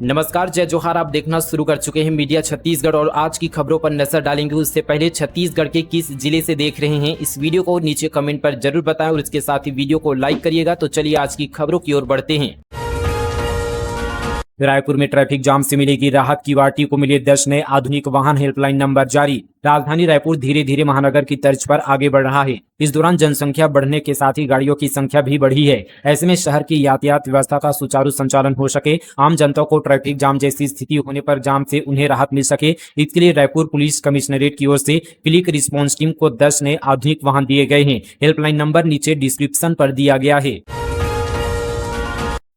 नमस्कार, जय जोहार। आप देखना शुरू कर चुके हैं मीडिया छत्तीसगढ़ और आज की खबरों पर नजर डालेंगे। उससे पहले छत्तीसगढ़ के किस जिले से देख रहे हैं इस वीडियो को नीचे कमेंट पर जरूर बताएं और इसके साथ ही वीडियो को लाइक करिएगा। तो चलिए आज की खबरों की ओर बढ़ते हैं। रायपुर में ट्रैफिक जाम से मिलेगी राहत, क्यूआरटी को मिले 10 नए आधुनिक वाहन, हेल्पलाइन नंबर जारी। राजधानी रायपुर धीरे धीरे महानगर की तर्ज पर आगे बढ़ रहा है। इस दौरान जनसंख्या बढ़ने के साथ ही गाड़ियों की संख्या भी बढ़ी है। ऐसे में शहर की यातायात व्यवस्था का सुचारू संचालन हो सके, आम जनता को ट्रैफिक जाम जैसी स्थिति होने पर जाम से उन्हें राहत मिल सके, इसके लिए रायपुर पुलिस कमिश्नरेट की ओर से क्विक रिस्पॉन्स टीम को 10 नए आधुनिक वाहन दिए गए हैं। हेल्पलाइन नंबर नीचे डिस्क्रिप्शन पर दिया गया है।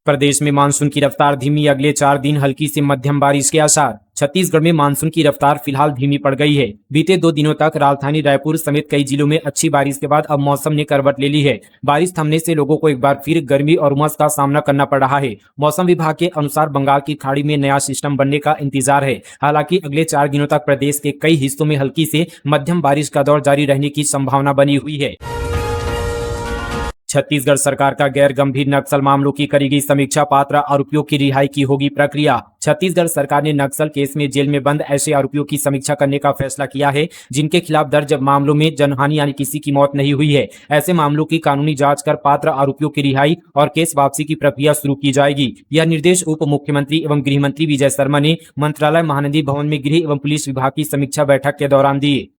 प्रदेश में मानसून की रफ्तार धीमी, अगले 4 दिन हल्की से मध्यम बारिश के आसार। छत्तीसगढ़ में मानसून की रफ्तार फिलहाल धीमी पड़ गई है। बीते 2 दिनों तक राजधानी रायपुर समेत कई जिलों में अच्छी बारिश के बाद अब मौसम ने करवट ले ली है। बारिश थमने से लोगों को एक बार फिर गर्मी और उमस का सामना करना पड़ रहा है। मौसम विभाग के अनुसार बंगाल की खाड़ी में नया सिस्टम बनने का इंतजार है। हालांकि अगले 4 दिनों तक प्रदेश के कई हिस्सों में हल्की से मध्यम बारिश का दौर जारी रहने की संभावना बनी हुई है। छत्तीसगढ़ सरकार का गैर गंभीर नक्सल मामलों की करेगी समीक्षा, पात्र आरोपियों की रिहाई की होगी प्रक्रिया। छत्तीसगढ़ सरकार ने नक्सल केस में जेल में बंद ऐसे आरोपियों की समीक्षा करने का फैसला किया है जिनके खिलाफ दर्ज मामलों में जनहानि यानी किसी की मौत नहीं हुई है। ऐसे मामलों की कानूनी जांच कर पात्र आरोपियों की रिहाई और केस वापसी की प्रक्रिया शुरू की जाएगी। यह निर्देश उप मुख्यमंत्री एवं गृह मंत्री विजय शर्मा ने मंत्रालय महानदी भवन में गृह एवं पुलिस विभाग की समीक्षा बैठक के दौरान दिए।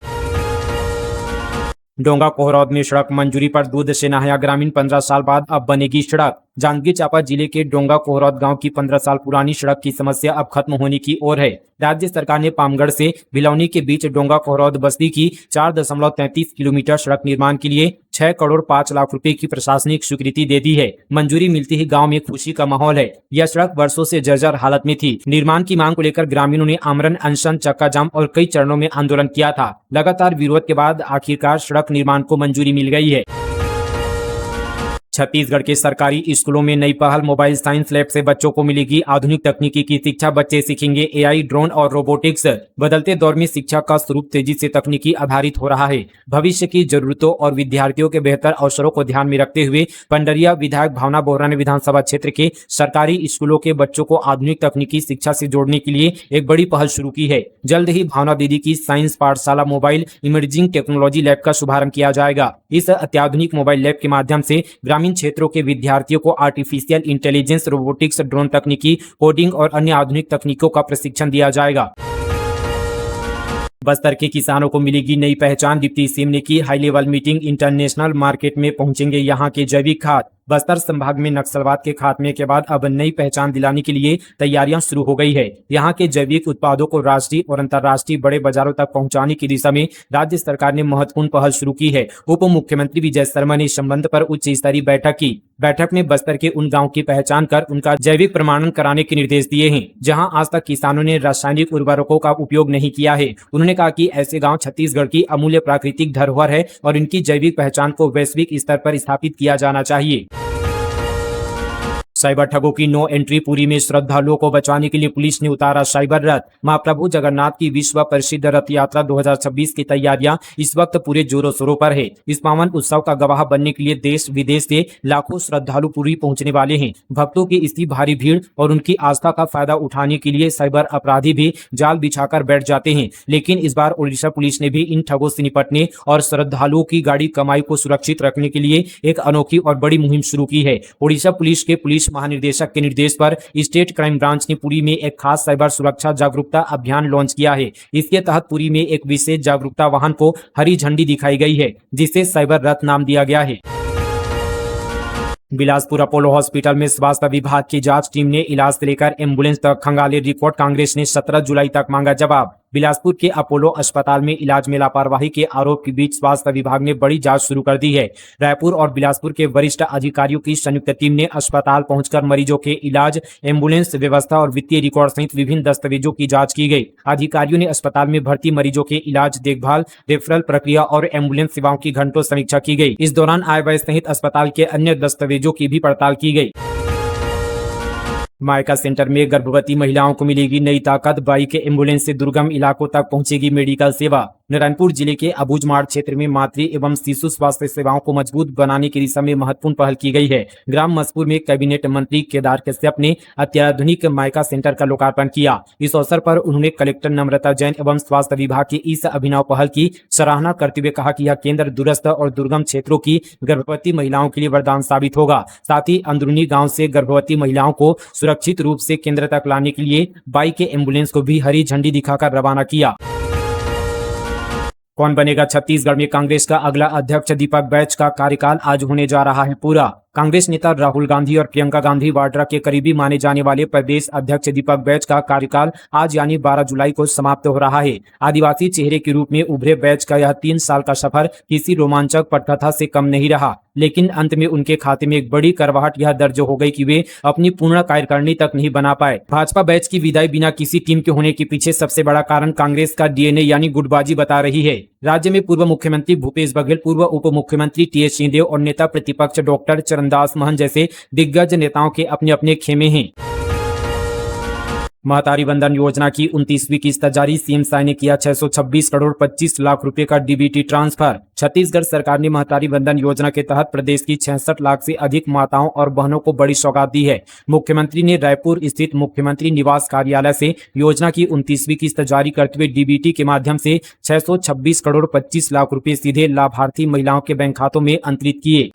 डोंगा कोहरौद में सड़क मंजूरी पर दूध से नहाया ग्रामीण, 15 साल बाद अब बनेगी सड़क। जांजगीर चांपा जिले के डोंगा कोहरौद गांव की 15 साल पुरानी सड़क की समस्या अब खत्म होने की ओर है। राज्य सरकार ने पामगढ़ से भिलौनी के बीच डोंगा कोहरौद बस्ती की 4.33 किलोमीटर सड़क निर्माण के लिए 6 करोड़ 5 लाख रुपए की प्रशासनिक स्वीकृति दे दी है। मंजूरी मिलती ही गांव में खुशी का माहौल है। यह सड़क वर्षों से जर्जर हालत में थी। निर्माण की मांग को लेकर ग्रामीणों ने आमरण अनशन, चक्का जाम और कई चरणों में आंदोलन किया था। लगातार विरोध के बाद आखिरकार सड़क निर्माण को मंजूरी मिल गई है। छत्तीसगढ़ के सरकारी स्कूलों में नई पहल, मोबाइल साइंस लैब से बच्चों को मिलेगी आधुनिक तकनीकी की शिक्षा। बच्चे सीखेंगे एआई, ड्रोन और रोबोटिक्स। बदलते दौर में शिक्षा का स्वरूप तेजी से तकनीकी आधारित हो रहा है। भविष्य की जरूरतों और विद्यार्थियों के बेहतर अवसरों को ध्यान में रखते हुए पंडरिया विधायक भावना बोहरा ने विधानसभा क्षेत्र के सरकारी स्कूलों के बच्चों को आधुनिक तकनीकी शिक्षा से जोड़ने के लिए एक बड़ी पहल शुरू की है। जल्द ही भावना दीदी की साइंस पाठशाला मोबाइल इमर्जिंग टेक्नोलॉजी लैब का शुभारंभ किया जाएगा। इस अत्याधुनिक मोबाइल लैब के माध्यम से ग्रामीण क्षेत्रों के विद्यार्थियों को आर्टिफिशियल इंटेलिजेंस, रोबोटिक्स, ड्रोन तकनीकी, कोडिंग और अन्य आधुनिक तकनीकों का प्रशिक्षण दिया जाएगा। बस्तर के किसानों को मिलेगी नई पहचान, डिप्टी सीएम ने की high level meeting. International market में पहुंचेंगे यहां के जैविक खाद। बस्तर संभाग में नक्सलवाद के खात्मे के बाद अब नई पहचान दिलाने के लिए तैयारियां शुरू हो गई है। यहां के जैविक उत्पादों को राष्ट्रीय और अंतर्राष्ट्रीय बड़े बाजारों तक पहुंचाने की दिशा में राज्य सरकार ने महत्वपूर्ण पहल शुरू की है। उप मुख्यमंत्री विजय शर्मा ने इस संबंध पर उच्च स्तरीय बैठक की। बैठक में बस्तर के उन गाँव की पहचान कर उनका जैविक प्रमाणन कराने के निर्देश दिए हैं जहाँ आज तक किसानों ने रासायनिक उर्वरकों का उपयोग नहीं किया है। उन्होंने कहा कि ऐसे गाँव छत्तीसगढ़ की अमूल्य प्राकृतिक धरोहर है और इनकी जैविक पहचान को वैश्विक स्तर पर स्थापित किया जाना चाहिए। साइबर ठगों की नो एंट्री, पुरी में श्रद्धालुओं को बचाने के लिए पुलिस ने उतारा साइबर रथ। महाप्रभु जगन्नाथ की विश्व प्रसिद्ध रथ यात्रा 2026 की तैयारियां इस वक्त पूरे जोरों शोरों पर है। इस पावन उत्सव का गवाह बनने के लिए देश विदेश से लाखों श्रद्धालु पुरी पहुंचने वाले हैं। भक्तों की इतनी भारी भीड़ और उनकी आस्था का फायदा उठाने के लिए साइबर अपराधी भी जाल बिछाकर बैठ जाते हैं। लेकिन इस बार उड़ीसा पुलिस ने भी इन ठगों से निपटने और श्रद्धालुओं की गाड़ी कमाई को सुरक्षित रखने के लिए एक अनोखी और बड़ी मुहिम शुरू की है। उड़ीसा पुलिस के पुलिस महानिदेशक के निर्देश पर स्टेट क्राइम ब्रांच ने पुरी में एक खास साइबर सुरक्षा जागरूकता अभियान लॉन्च किया है। इसके तहत पुरी में एक विशेष जागरूकता वाहन को हरी झंडी दिखाई गई है जिसे साइबर रथ नाम दिया गया है। बिलासपुर अपोलो हॉस्पिटल में स्वास्थ्य विभाग की जांच टीम ने इलाज से लेकर एम्बुलेंस तक खंगाले रिपोर्ट। कांग्रेस ने 17 जुलाई तक मांगा जवाब। बिलासपुर के अपोलो अस्पताल में इलाज में लापरवाही के आरोप के बीच स्वास्थ्य विभाग ने बड़ी जांच शुरू कर दी है। रायपुर और बिलासपुर के वरिष्ठ अधिकारियों की संयुक्त टीम ने अस्पताल पहुंचकर मरीजों के इलाज, एम्बुलेंस व्यवस्था और वित्तीय रिकॉर्ड सहित विभिन्न दस्तावेजों की जांच की गई। अधिकारियों ने अस्पताल में भर्ती मरीजों के इलाज, देखभाल, रेफरल प्रक्रिया और एम्बुलेंस सेवाओं की घंटों समीक्षा की गई। इस दौरान आय व्यय सहित अस्पताल के अन्य दस्तावेजों की भी पड़ताल की गई। मायका सेंटर में गर्भवती महिलाओं को मिलेगी नई ताकत। बाइक के एम्बुलेंस से दुर्गम इलाकों तक पहुंचेगी मेडिकल सेवा। नारायणपुर जिले के अबूझमाड़ क्षेत्र में मातृ एवं शिशु स्वास्थ्य सेवाओं को मजबूत बनाने की दिशा में महत्वपूर्ण पहल की गई है। ग्राम मसपूर में कैबिनेट मंत्री केदार कश्यप ने अत्याधुनिक माइका सेंटर का लोकार्पण किया। इस अवसर पर उन्होंने कलेक्टर नम्रता जैन एवं स्वास्थ्य विभाग की इस अभिनव पहल की सराहना करते हुए कहा कि यह केंद्र दूरस्थ और दुर्गम क्षेत्रों की गर्भवती महिलाओं के लिए वरदान साबित होगा। साथ ही अंदरूनी गांव से गर्भवती महिलाओं को सुरक्षित रूप से केंद्र तक लाने के लिए बाइक के एम्बुलेंस को भी हरी झंडी दिखाकर रवाना किया। कौन बनेगा छत्तीसगढ़ में कांग्रेस का अगला अध्यक्ष? दीपक बैच का कार्यकाल आज होने जा रहा है पूरा। कांग्रेस नेता राहुल गांधी और प्रियंका गांधी वाड्रा के करीबी माने जाने वाले प्रदेश अध्यक्ष दीपक बैच का कार्यकाल आज यानी 12 जुलाई को समाप्त हो रहा है। आदिवासी चेहरे के रूप में उभरे बैच का यह 3 साल का सफर किसी रोमांचक पटकथा से कम नहीं रहा, लेकिन अंत में उनके खाते में एक बड़ी करवाहट यह दर्ज हो गई कि वे अपनी पूर्ण कार्यकारिणी तक नहीं बना पाए। भाजपा बैच की विदाई बिना किसी टीम के होने के पीछे सबसे बड़ा कारण कांग्रेस का डीएनए यानी गुटबाजी बता रही है। राज्य में पूर्व मुख्यमंत्री भूपेश बघेल, पूर्व उप मुख्यमंत्री टीएस सिंहदेव और नेता प्रतिपक्ष डॉक्टर चरणदास महंत जैसे दिग्गज नेताओं के अपने अपने खेमे हैं। महतारी वंदन योजना की 29वीं किस्त जारी। सीएम साय ने किया 626 करोड़ 25 लाख रुपए का डीबीटी ट्रांसफर। छत्तीसगढ़ सरकार ने महतारी वंदन योजना के तहत प्रदेश की 66 लाख से अधिक माताओं और बहनों को बड़ी सौगात दी है। मुख्यमंत्री ने रायपुर स्थित मुख्यमंत्री निवास कार्यालय से योजना की 29वीं किस्त जारी करते हुए डीबीटी के माध्यम से 626 करोड़ 25 लाख रुपए सीधे लाभार्थी महिलाओं के बैंक खातों में अंतरित किए।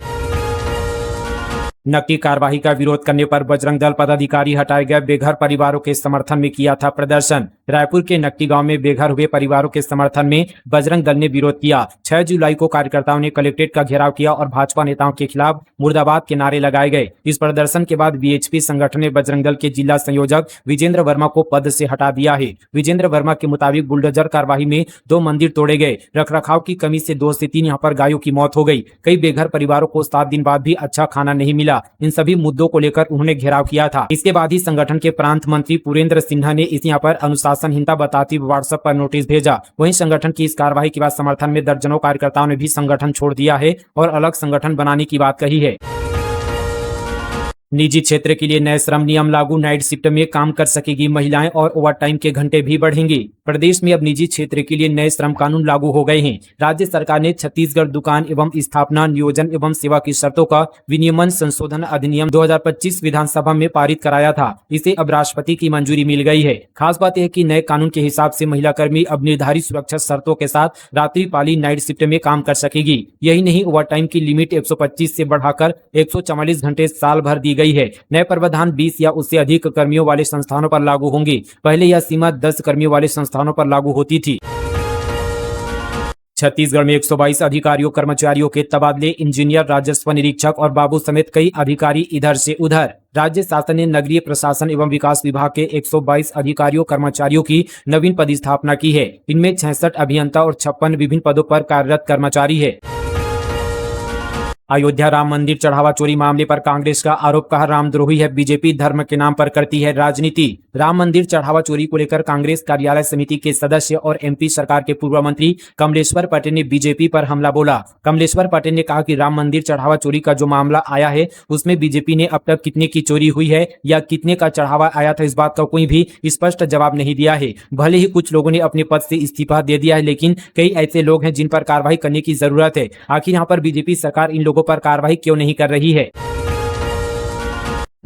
नकदी कार्रवाई का विरोध करने पर बजरंग दल पदाधिकारी हटाए गए। बेघर परिवारों के समर्थन में किया था प्रदर्शन। रायपुर के नकटी गांव में बेघर हुए परिवारों के समर्थन में बजरंग दल ने विरोध किया। 6 जुलाई को कार्यकर्ताओं ने कलेक्ट्रेट का घेराव किया और भाजपा नेताओं के खिलाफ मुर्दाबाद के नारे लगाए गए। इस प्रदर्शन के बाद वीएचपी संगठन ने बजरंग दल के जिला संयोजक विजेंद्र वर्मा को पद से हटा दिया है। विजेंद्र वर्मा के मुताबिक बुलडोजर कार्रवाई में 2 मंदिर तोड़े गए। रखरखाव की कमी से 2 से 3 यहाँ पर गायों की मौत हो गई। कई बेघर परिवारों को 7 दिन बाद भी अच्छा खाना नहीं मिला। इन सभी मुद्दों को लेकर उन्होंने घेराव किया था। इसके बाद ही संगठन के प्रांत मंत्री पुरेंद्र सिन्हा ने इस यहाँ पर अनुशासनहीनता बताते हुए व्हाट्सएप पर नोटिस भेजा। वहीं संगठन की इस कार्रवाई के बाद समर्थन में दर्जनों कार्यकर्ताओं ने भी संगठन छोड़ दिया है और अलग संगठन बनाने की बात कही है। निजी क्षेत्र के लिए नए श्रम नियम लागू। नाइट शिफ्ट में काम कर सकेगी महिलाएं और ओवरटाइम के घंटे भी बढ़ेंगे। प्रदेश में अब निजी क्षेत्र के लिए नए श्रम कानून लागू हो गए हैं। राज्य सरकार ने छत्तीसगढ़ दुकान एवं स्थापना नियोजन एवं सेवा की शर्तों का विनियमन संशोधन अधिनियम 2025 विधानसभा में पारित कराया था। इसे अब राष्ट्रपति की मंजूरी मिल गई है। खास बात यह कि नए कानून के हिसाब से महिला कर्मी अब निर्धारित सुरक्षा शर्तों के साथ रात्रिपाली नाइट शिफ्ट में काम कर सकेगी। यही नहीं, ओवरटाइम की लिमिट 125 से बढ़ाकर 144 घंटे साल भर दी गई है। नए प्रावधान 20 या उससे अधिक कर्मियों वाले संस्थानों पर लागू होंगे। पहले यह सीमा 10 कर्मियों वाले संस्थानों पर लागू होती थी। छत्तीसगढ़ में 122 अधिकारियों कर्मचारियों के तबादले। इंजीनियर, राजस्व निरीक्षक और बाबू समेत कई अधिकारी इधर से उधर। राज्य शासन ने नगरीय प्रशासन एवं विकास विभाग के 122 अधिकारियों कर्मचारियों की नवीन पदस्थापना की है। इनमें 66 अभियंता और 56 विभिन्न पदों पर कार्यरत कर्मचारी है। अयोध्या राम मंदिर चढ़ावा चोरी मामले पर कांग्रेस का आरोप, कहा रामद्रोही है बीजेपी, धर्म के नाम पर करती है राजनीति। राम मंदिर चढ़ावा चोरी को लेकर कांग्रेस कार्यालय समिति के सदस्य और एमपी सरकार के पूर्व मंत्री कमलेश्वर पटेल ने बीजेपी पर हमला बोला। कमलेश्वर पटेल ने कहा कि राम मंदिर चढ़ावा चोरी का जो मामला आया है उसमें बीजेपी ने अब तक कितने की चोरी हुई है या कितने का चढ़ावा आया था, इस बात का कोई भी स्पष्ट जवाब नहीं दिया है। भले ही कुछ लोगों ने अपने पद से इस्तीफा दे दिया है, लेकिन कई ऐसे लोग हैं जिन पर कार्रवाई करने की जरूरत है। आखिर यहाँ पर बीजेपी सरकार इन लोगों पर कार्रवाई क्यों नहीं कर रही है?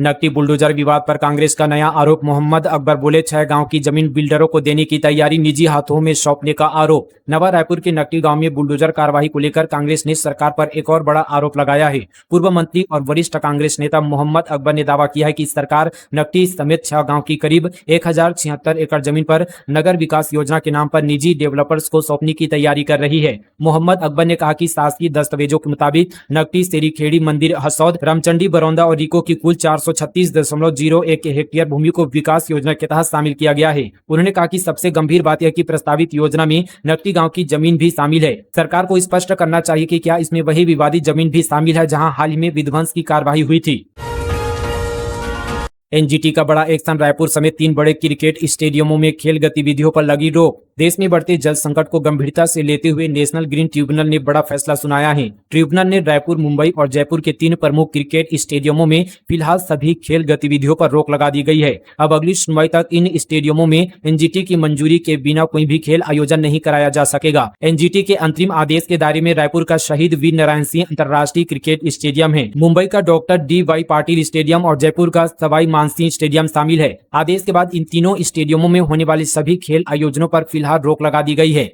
नकटी बुलडोजर विवाद पर कांग्रेस का नया आरोप। मोहम्मद अकबर बोले 6 गांव की जमीन बिल्डरों को देने की तैयारी, निजी हाथों में सौंपने का आरोप। नवा रायपुर के नकटी गांव में बुलडोजर कार्रवाई को लेकर कांग्रेस ने सरकार पर एक और बड़ा आरोप लगाया है। पूर्व मंत्री और वरिष्ठ कांग्रेस नेता मोहम्मद अकबर ने दावा किया है कि सरकार नकटी समेत 6 गांव की करीब 1076 एकड़ जमीन पर नगर विकास योजना के नाम पर निजी डेवलपर्स को सौंपने की तैयारी कर रही है। मोहम्मद अकबर ने कहा कि शासकीय दस्तावेजों के मुताबिक नकटी, सेरीखेड़ी, मंदिर, हसौद, रामचंडी, बरौंदा और रिको की कुल 436.01 हेक्टेयर भूमि को विकास योजना के तहत शामिल किया गया है। उन्होंने कहा कि सबसे गंभीर बात यह कि प्रस्तावित योजना में नकटी गांव की जमीन भी शामिल है। सरकार को स्पष्ट करना चाहिए कि क्या इसमें वही विवादित जमीन भी शामिल है जहां हाल ही में विध्वंस की कार्रवाई हुई थी। एनजीटी का बड़ा एक्शन, रायपुर समेत 3 बड़े क्रिकेट स्टेडियमों में खेल गतिविधियों पर लगी रोक। देश में बढ़ते जल संकट को गंभीरता से लेते हुए नेशनल ग्रीन ट्रिब्यूनल ने बड़ा फैसला सुनाया है। ट्रिब्यूनल ने रायपुर, मुंबई और जयपुर के 3 प्रमुख क्रिकेट स्टेडियमों में फिलहाल सभी खेल गतिविधियों पर रोक लगा दी गई है। अब अगली सुनवाई तक इन स्टेडियमों में एनजीटी की मंजूरी के बिना कोई भी खेल आयोजन नहीं कराया जा सकेगा। एनजीटी के अंतरिम आदेश के दायरे में रायपुर का शहीद वीर नारायण सिंह अंतर्राष्ट्रीय क्रिकेट स्टेडियम है, मुंबई का डॉक्टर डी.वाई. पाटिल स्टेडियम और जयपुर का सवाई मानसिंह स्टेडियम शामिल है। आदेश के बाद इन तीनों स्टेडियमों में होने वाले सभी खेल आयोजनों पर फिलहाल रोक लगा दी गई है।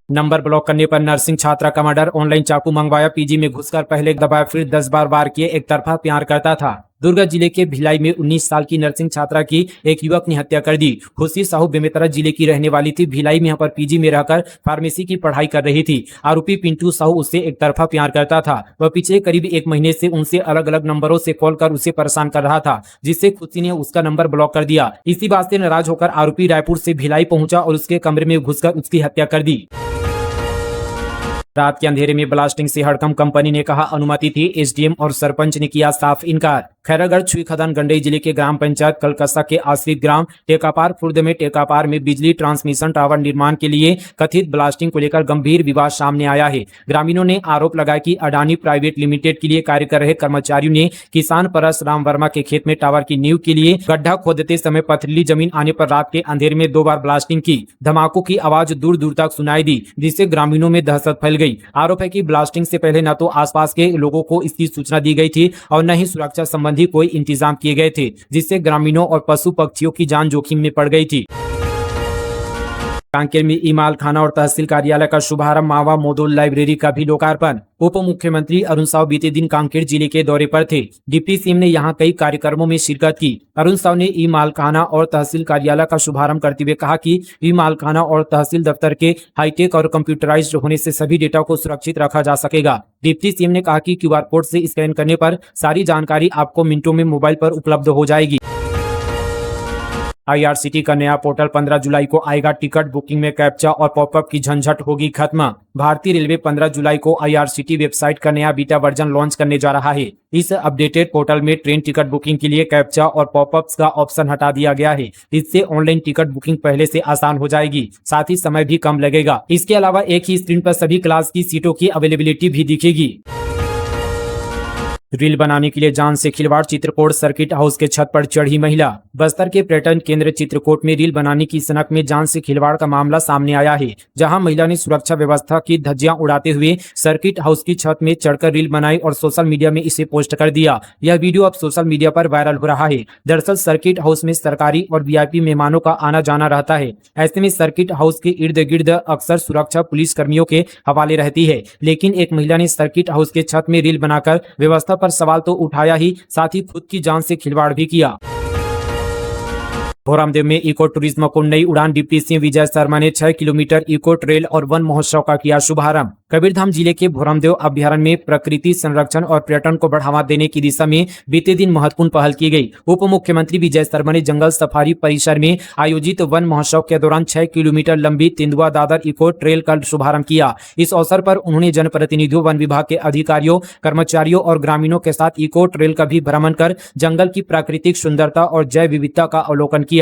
नंबर ब्लॉक करने पर नर्सिंग छात्रा का मर्डर, ऑनलाइन चाकू मंगवाया, पीजी में घुसकर पहले दबाया फिर 10 बार वार किए, एक तरफा प्यार करता था। दुर्गा जिले के भिलाई में 19 साल की नर्सिंग छात्रा की एक युवक ने हत्या कर दी। खुशी साहू बेमेतरा जिले की रहने वाली थी। भिलाई में यहाँ पर पीजी में रहकर फार्मेसी की पढ़ाई कर रही थी। आरोपी पिंटू साहू उससे एक तरफा प्यार करता था। वह पिछले करीब 1 महीने से उनसे अलग अलग नंबरों से कॉल कर उसे परेशान कर रहा था, जिससे खुशी ने उसका नंबर ब्लॉक कर दिया। इसी बात से नाराज होकर आरोपी रायपुर से भिलाई पहुंचा और उसके कमरे में घुसकर उसकी हत्या कर दी। रात के अंधेरे में ब्लास्टिंग से हड़कंप, कंपनी ने कहा अनुमति थी, एसडीएम और सरपंच ने किया साफ इनकार। खैरागढ़ छुई खदान गंडई जिले के ग्राम पंचायत कलकस्सा के आश्रित ग्राम टेकापार खुर्द में टेकापार में बिजली ट्रांसमिशन टावर निर्माण के लिए कथित ब्लास्टिंग को लेकर गंभीर विवाद सामने आया है। ग्रामीणों ने आरोप लगाया कि अडानी प्राइवेट लिमिटेड के लिए कार्य कर रहे कर्मचारियों ने किसान परसराम वर्मा के खेत में टावर की नींव के लिए गड्ढा खोदते समय पथरीली जमीन आने पर रात के अंधेरे में 2 बार ब्लास्टिंग की। धमाकों की आवाज दूर दूर तक सुनाई दी, जिससे ग्रामीणों में दहशत फैल गई। आरोप है कि ब्लास्टिंग से पहले न तो आसपास के लोगों को इसकी सूचना दी गई थी और न ही सुरक्षा संबंधी कोई इंतजाम किए गए थे, जिससे ग्रामीणों और पशु पक्षियों की जान जोखिम में पड़ गई थी। कांकेर में ईमाल खाना और तहसील कार्यालय का शुभारंभ, मावा मॉड्यूल लाइब्रेरी का भी लोकार्पण। उप मुख्यमंत्री अरुण साव बीते दिन कांकेर जिले के दौरे पर थे। डिप्टी सीएम ने यहां कई कार्यक्रमों में शिरकत की। अरुण साव ने ई मालखाना और तहसील कार्यालय का शुभारंभ करते हुए कहा कि ई मालखाना और तहसील दफ्तर के हाईटेक और कंप्यूटराइज्ड होने से सभी डेटा को सुरक्षित रखा जा सकेगा। डिप्टी सीएम ने कहा कि क्यूआर कोड से स्कैन करने पर सारी जानकारी आपको मिनटों में मोबाइल पर उपलब्ध हो जाएगी। आईआरसीटी का नया पोर्टल 15 जुलाई को आएगा। टिकट बुकिंग में कैप्चा और पॉपअप की झंझट होगी खत्म। भारतीय रेलवे 15 जुलाई को आईआरसीटी वेबसाइट का नया बीटा वर्जन लॉन्च करने जा रहा है। इस अपडेटेड पोर्टल में ट्रेन टिकट बुकिंग के लिए कैप्चा और पॉपअप्स का ऑप्शन हटा दिया गया है। इससे ऑनलाइन टिकट बुकिंग पहले से आसान हो जाएगी, साथ ही समय भी कम लगेगा। इसके अलावा एक ही स्क्रीन पर सभी क्लास की सीटों की अवेलेबिलिटी भी दिखेगी। रील बनाने के लिए जान से खिलवाड़, चित्रकूट सर्किट हाउस के छत पर चढ़ी महिला। बस्तर के पर्यटन केंद्र चित्रकूट में रील बनाने की सनक में जान से खिलवाड़ का मामला सामने आया है, जहां महिला ने सुरक्षा व्यवस्था की धज्जियां उड़ाते हुए सर्किट हाउस की छत में चढ़कर रील बनाई और सोशल मीडिया में इसे पोस्ट कर दिया। यह वीडियो अब सोशल मीडिया पर वायरल हो रहा है। दरअसल सर्किट हाउस में सरकारी और वीआईपी मेहमानों का आना जाना रहता है। ऐसे में सर्किट हाउस के इर्द गिर्द अक्सर सुरक्षा पुलिस कर्मियों के हवाले रहती है, लेकिन एक महिला ने सर्किट हाउस के छत में रील बनाकर व्यवस्था पर सवाल तो उठाया ही, साथ ही खुद की जान से खिलवाड़ भी किया। भोरामदेव में इको टूरिज्म को नई उड़ान, डिप्टी सीएम विजय शर्मा ने 6 किलोमीटर इको ट्रेल और वन महोत्सव का किया शुभारंभ। कबीरधाम जिले के भोरामदेव अभ्यारण्य में प्रकृति संरक्षण और पर्यटन को बढ़ावा देने की दिशा में बीते दिन महत्वपूर्ण पहल की गई। उप मुख्यमंत्री विजय शर्मा ने जंगल सफारी परिसर में आयोजित वन महोत्सव के दौरान 6 किलोमीटर लंबी तेंदुआ दादर इको ट्रेल का शुभारंभ किया। इस अवसर पर उन्होंने जनप्रतिनिधियों, वन विभाग के अधिकारियों, कर्मचारियों और ग्रामीणों के साथ इको ट्रेल का भी भ्रमण कर जंगल की प्राकृतिक सुंदरता और जैव विविधता का अवलोकन किया।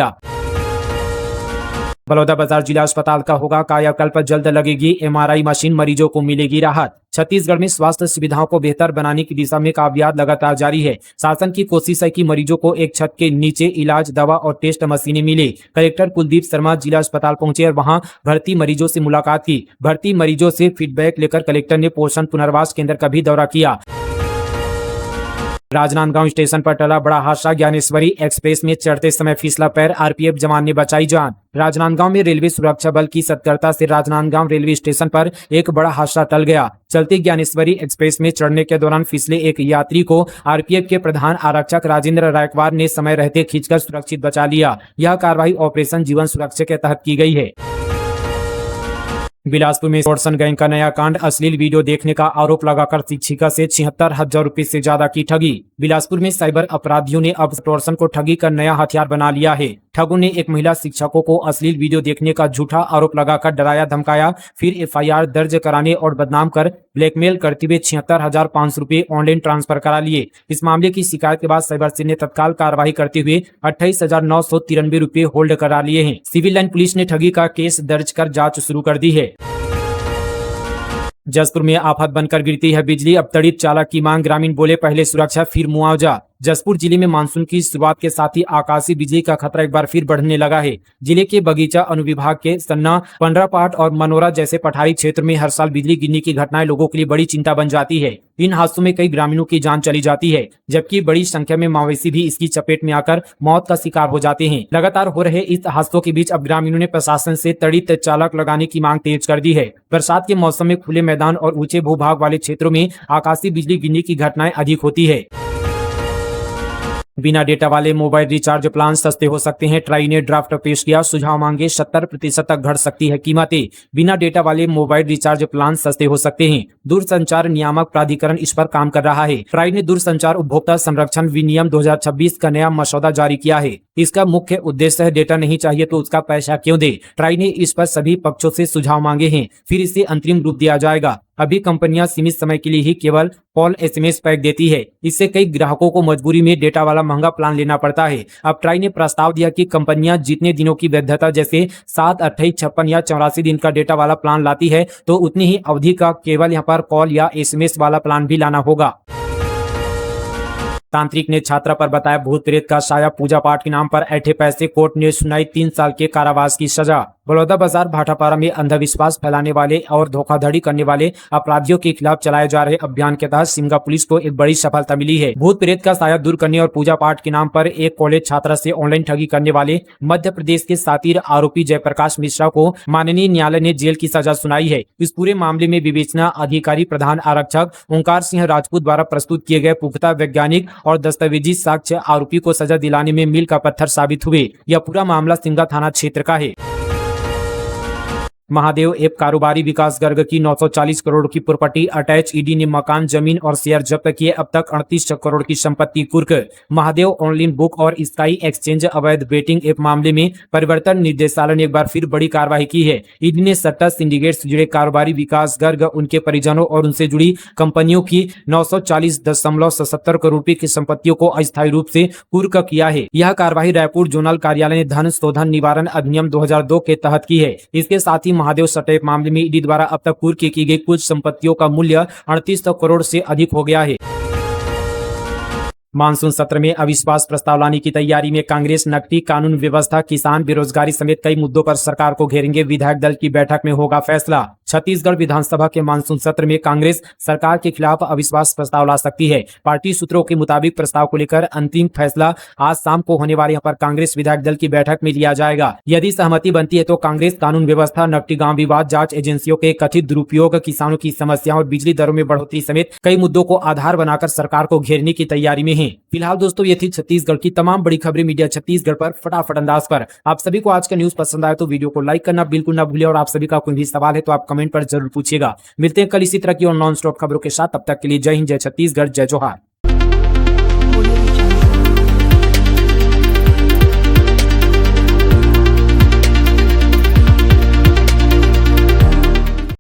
बलौदाबाजार जिला अस्पताल का होगा कायाकल्प, जल्द लगेगी एमआरआई मशीन, मरीजों को मिलेगी राहत। छत्तीसगढ़ में स्वास्थ्य सुविधाओं को बेहतर बनाने की दिशा में कामयाबी लगातार जारी है। शासन की कोशिश है कि मरीजों को एक छत के नीचे इलाज, दवा और टेस्ट मशीनें मिले। कलेक्टर कुलदीप शर्मा जिला अस्पताल पहुंचे और वहां भर्ती मरीजों से मुलाकात की। भर्ती मरीजों से फीडबैक लेकर कलेक्टर ने पोषण पुनर्वास केंद्र का भी दौरा किया। राजनांदगांव स्टेशन पर टला बड़ा हादसा, ज्ञानेश्वरी एक्सप्रेस में चढ़ते समय फिसला पैर, आरपीएफ जवान ने बचाई जान। राजनांदगांव में रेलवे सुरक्षा बल की सतर्कता से राजनांदगांव रेलवे स्टेशन पर एक बड़ा हादसा टल गया। चलती ज्ञानेश्वरी एक्सप्रेस में चढ़ने के दौरान फिसले एक यात्री को आरपीएफ के प्रधान आरक्षक राजेंद्र रायकवार ने समय रहते खींचकर सुरक्षित बचा लिया। यह कार्रवाई ऑपरेशन जीवन सुरक्षा के तहत की गई है। बिलासपुर में एक्सटॉर्शन गैंग का नया कांड, अश्लील वीडियो देखने का आरोप लगाकर शिक्षिका से 76,000 रुपए से ज्यादा की ठगी। बिलासपुर में साइबर अपराधियों ने अब एक्सटॉर्शन को ठगी का नया हथियार बना लिया है। ठगों ने एक महिला शिक्षकों को अश्लील वीडियो देखने का झूठा आरोप लगाकर डराया धमकाया, फिर एफआईआर दर्ज कराने और बदनाम कर ब्लैकमेल करते हुए 76,500 रुपए ऑनलाइन ट्रांसफर करा लिए। इस मामले की शिकायत के बाद साइबर सेल ने तत्काल कार्रवाई करते हुए 28,993 रुपए होल्ड करा लिए हैं। सिविल लाइन पुलिस ने ठगी का केस दर्ज कर जांच शुरू कर दी है। जसपुर में आफत बनकर गिरती है बिजली, अब तड़ित चालक की मांग, ग्रामीण बोले पहले सुरक्षा फिर मुआवजा। जसपुर जिले में मानसून की शुरुआत के साथ ही आकाशीय बिजली का खतरा एक बार फिर बढ़ने लगा है। जिले के बगीचा अनुविभाग के सन्ना, पंडरापाट और मनोरा जैसे पठारी क्षेत्र में हर साल बिजली गिरने की घटनाएं लोगों के लिए बड़ी चिंता बन जाती है। इन हादसों में कई ग्रामीणों की जान चली जाती है, जबकि बड़ी संख्या में मवेशी भी इसकी चपेट में आकर मौत का शिकार हो जाते हैं। लगातार हो रहे इस हादसों के बीच अब ग्रामीणों ने प्रशासन से तड़ित चालक लगाने की मांग तेज कर दी है। बरसात के मौसम में खुले मैदान और ऊंचे भूभाग वाले क्षेत्रों में आकाशीय बिजली गिरने की घटनाएं अधिक होती है। बिना डेटा वाले मोबाइल रिचार्ज प्लान सस्ते हो सकते हैं, ट्राई ने ड्राफ्ट पेश किया, सुझाव मांगे, 70% तक घट सकती है कीमतें। बिना डेटा वाले मोबाइल रिचार्ज प्लान सस्ते हो सकते हैं। दूरसंचार नियामक प्राधिकरण इस पर काम कर रहा है। ट्राई ने दूरसंचार उपभोक्ता संरक्षण विनियम 2026 का नया मसौदा जारी किया है। इसका मुख्य उद्देश्य है डेटा नहीं चाहिए तो उसका पैसा क्यों दे। ट्राई ने इस पर सभी पक्षों से सुझाव मांगे हैं, फिर इसे अंतरिम रूप दिया जाएगा। अभी कंपनियां सीमित समय के लिए ही केवल कॉल एसएमएस पैक देती है, इससे कई ग्राहकों को मजबूरी में डेटा वाला महंगा प्लान लेना पड़ता है। अब ट्राई ने प्रस्ताव दिया कि कंपनियां जितने दिनों की वैधता जैसे 7, 28, 56 या 84 दिन का डेटा वाला प्लान लाती है तो उतनी ही अवधि का केवल यहाँ पर कॉल या एसएमएस वाला प्लान भी लाना होगा। तांत्रिक ने छात्रा पर बताया भूत प्रेत का साया, पूजा पाठ के नाम पर ऐंठे पैसे, कोर्ट ने सुनाई 3 साल के कारावास की सजा। बलौदाबाजार भाटापारा में अंधविश्वास फैलाने वाले और धोखाधड़ी करने वाले अपराधियों के खिलाफ चलाए जा रहे अभियान के तहत सिमगा पुलिस को एक बड़ी सफलता मिली है। भूत प्रेत का साया दूर करने और पूजा पाठ के नाम पर एक कॉलेज छात्रा से ऑनलाइन ठगी करने वाले मध्य प्रदेश के सातिर आरोपी जयप्रकाश मिश्रा को माननीय न्यायालय ने जेल की सजा सुनाई है। इस पूरे मामले में विवेचना अधिकारी प्रधान आरक्षक ओंकार सिंह राजपूत द्वारा प्रस्तुत किए गए पुख्ता वैज्ञानिक और दस्तावेजी साक्ष्य आरोपी को सजा दिलाने में मील का पत्थर साबित हुए। यह पूरा मामला सिमगा थाना क्षेत्र का है। महादेव ऐप कारोबारी विकास गर्ग की 940 करोड़ की प्रॉपर्टी अटैच, ईडी ने मकान, जमीन और शेयर जब्त किए, अब तक 38 करोड़ की संपत्ति कुर्क। महादेव ऑनलाइन बुक और स्काई एक्सचेंज अवैध बेटिंग ऐप मामले में परिवर्तन निदेशालय ने एक बार फिर बड़ी कार्रवाई की है। ईडी ने सट्टा सिंडिकेट से जुड़े कारोबारी विकास गर्ग, उनके परिजनों और उनसे जुड़ी कंपनियों की 940.77 करोड़ रुपए की संपत्तियों को अस्थायी रूप से कुर्क किया है। यह कार्रवाई रायपुर जोनल कार्यालय ने धन शोधन निवारण अधिनियम 2002 के तहत की है। इसके साथ ही महादेव सटेप मामले में ईडी द्वारा अब तक कुर्क की गई कुछ संपत्तियों का मूल्य 38 करोड़ से अधिक हो गया है। मानसून सत्र में अविश्वास प्रस्ताव लाने की तैयारी में कांग्रेस, नकदी, कानून व्यवस्था, किसान, बेरोजगारी समेत कई मुद्दों पर सरकार को घेरेंगे। विधायक दल की बैठक में होगा फैसला। छत्तीसगढ़ विधानसभा के मानसून सत्र में कांग्रेस सरकार के खिलाफ अविश्वास प्रस्ताव ला सकती है। पार्टी सूत्रों के मुताबिक प्रस्ताव को लेकर अंतिम फैसला आज शाम को होने वाले यहाँ पर कांग्रेस विधायक दल की बैठक में लिया जाएगा। यदि सहमति बनती है तो कांग्रेस कानून व्यवस्था, नकदी, गांव विवाद, जांच एजेंसियों के कथित दुरुपयोग, किसानों की समस्याओं और बिजली दरों में बढ़ोतरी समेत कई मुद्दों को आधार बनाकर सरकार को घेरने की तैयारी में है। फिलहाल दोस्तों ये थी छत्तीसगढ़ की तमाम बड़ी खबरें मीडिया छत्तीसगढ़ पर फटाफट अंदाज पर। आप सभी को आज का न्यूज पसंद आया तो वीडियो को लाइक करना बिल्कुल ना भूलिए और आप सभी का कोई भी सवाल है तो आप कमेंट पर जरूर पूछिएगा। मिलते हैं कल इसी तरह की और नॉन स्टॉप खबरों के साथ, तब तक के लिए जय हिंद, जय छत्तीसगढ़, जय जोहार।